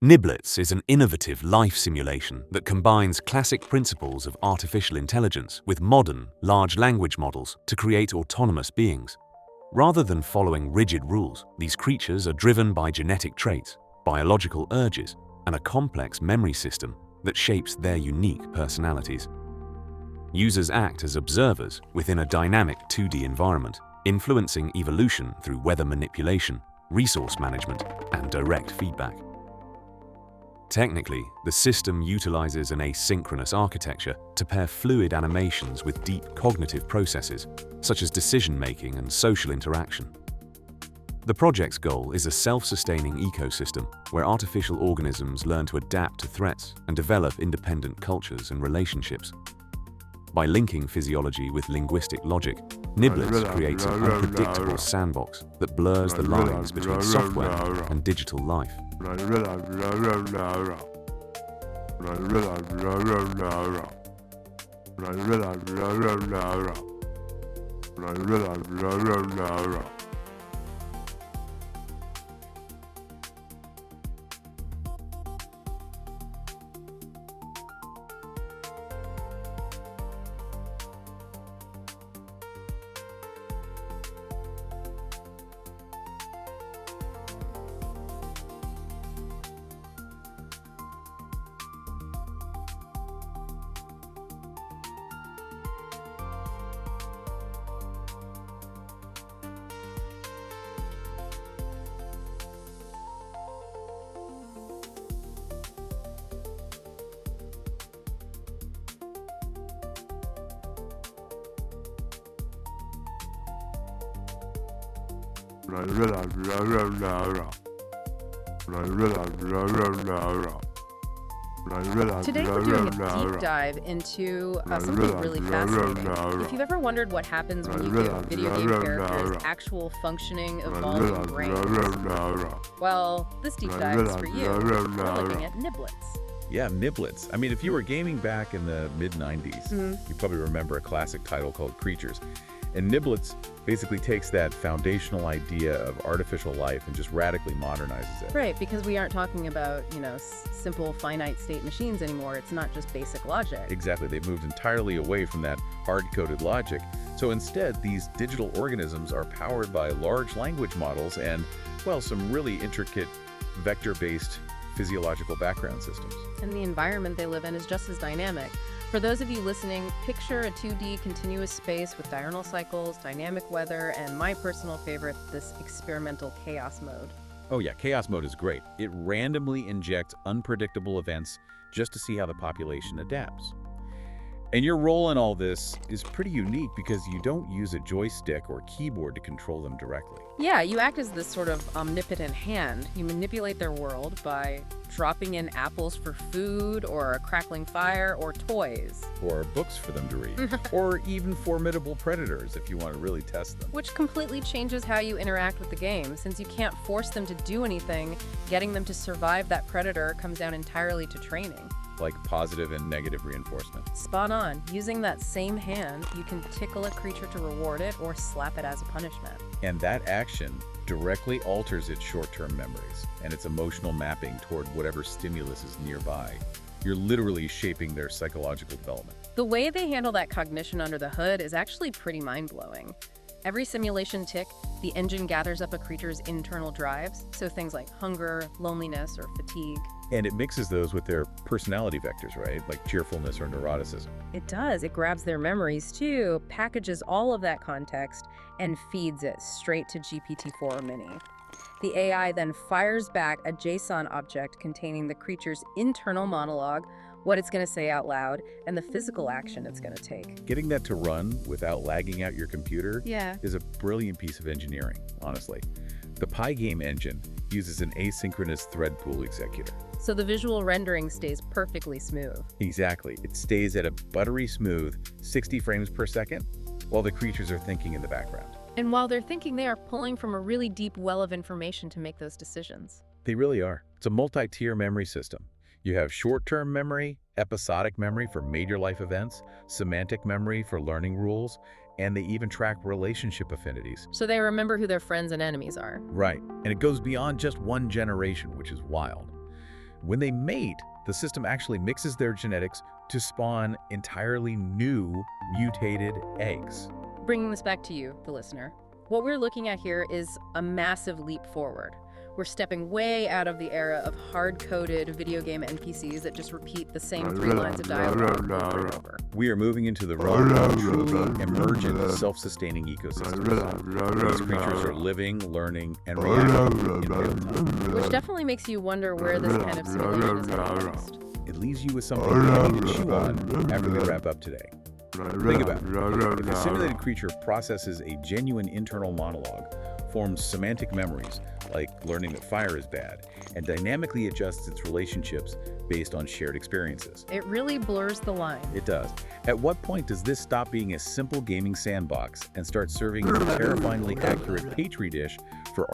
Nibblets is an innovative life simulation that combines classic principles of artificial intelligence with modern, large language models to create autonomous beings. Rather than following rigid rules, these creatures are driven by genetic traits, biological urges, and a complex memory system that shapes their unique personalities. Users act as observers within a dynamic 2D environment, influencing evolution through weather manipulation, resource management, and direct feedback. Technically, the system utilizes an asynchronous architecture to pair fluid animations with deep cognitive processes, such as decision-making and social interaction. The project's goal is a self-sustaining ecosystem where artificial organisms learn to adapt to threats and develop independent cultures and relationships. By linking physiology with linguistic logic, Nibblets creates an unpredictable sandbox that blurs the lines between software and digital life. Today we're doing a deep dive into something really fascinating. If you've ever wondered what happens when you give video game characters actual functioning, evolving brains, well, this deep dive is for you. We're looking at Nibblets. Yeah, Nibblets. I mean, if you were gaming back in the mid-90s, you probably remember a classic title called Creatures. And Nibblets basically takes that foundational idea of artificial life and just radically modernizes it. Right, because we aren't talking about, simple finite state machines anymore. It's not just basic logic. Exactly. They've moved entirely away from that hard-coded logic. So instead, these digital organisms are powered by large language models and, well, some really intricate vector-based physiological background systems. And the environment they live in is just as dynamic. For those of you listening, picture a 2D continuous space with diurnal cycles, dynamic weather, and my personal favorite, this experimental chaos mode. Oh yeah, chaos mode is great. It randomly injects unpredictable events just to see how the population adapts. And your role in all this is pretty unique because you don't use a joystick or keyboard to control them directly. Yeah, you act as this sort of omnipotent hand. You manipulate their world by dropping in apples for food, or a crackling fire, or toys. Or books for them to read. Or even formidable predators if you want to really test them. Which completely changes how you interact with the game. Since you can't force them to do anything, getting them to survive that predator comes down entirely to training. Like positive and negative reinforcement. Spot on. Using that same hand, you can tickle a creature to reward it or slap it as a punishment. And that action directly alters its short-term memories and its emotional mapping toward whatever stimulus is nearby. You're literally shaping their psychological development. The way they handle that cognition under the hood is actually pretty mind-blowing. Every simulation tick, the engine gathers up a creature's internal drives, so things like hunger, loneliness, or fatigue. And it mixes those with their personality vectors, right? Like cheerfulness or neuroticism. It does. It grabs their memories, too, packages all of that context, and feeds it straight to GPT-4 Mini. The AI then fires back a JSON object containing the creature's internal monologue, what it's going to say out loud, and the physical action it's going to take. Getting that to run without lagging out your computer is a brilliant piece of engineering, honestly. The Pygame engine uses an asynchronous thread pool executor. So the visual rendering stays perfectly smooth. Exactly. It stays at a buttery smooth 60 frames per second while the creatures are thinking in the background. And while they're thinking, they are pulling from a really deep well of information to make those decisions. They really are. It's a multi-tier memory system. You have short-term memory, episodic memory for major life events, semantic memory for learning rules, and they even track relationship affinities. So they remember who their friends and enemies are. Right. And it goes beyond just one generation, which is wild. When they mate, the system actually mixes their genetics to spawn entirely new, mutated eggs. Bringing this back to you, the listener, what we're looking at here is a massive leap forward. We're stepping way out of the era of hard-coded video game NPCs that just repeat the same 3 lines of dialogue over and over. We are moving into the realm of truly emergent, self-sustaining ecosystems. These creatures are living, learning, and reacting in real time. Which definitely makes you wonder where this kind of simulation is going next. It leaves you with something you can chew on after we wrap up today. Think about it. If the simulated creature processes a genuine internal monologue, forms semantic memories, like learning that fire is bad, and dynamically adjusts its relationships based on shared experiences. It really blurs the line. It does. At what point does this stop being a simple gaming sandbox and start serving as a terrifyingly accurate petri dish for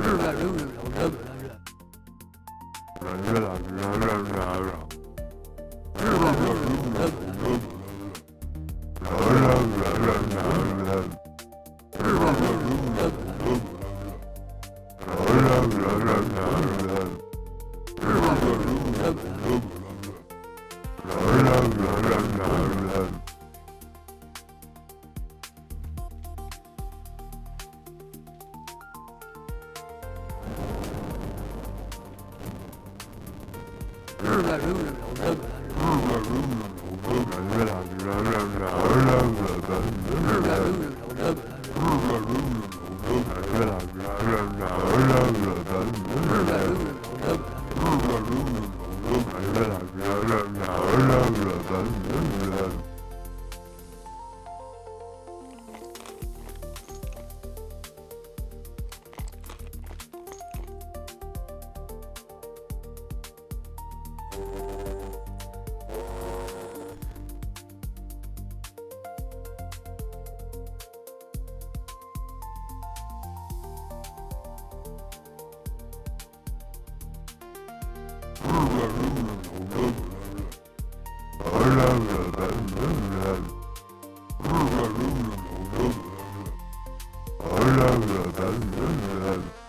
I love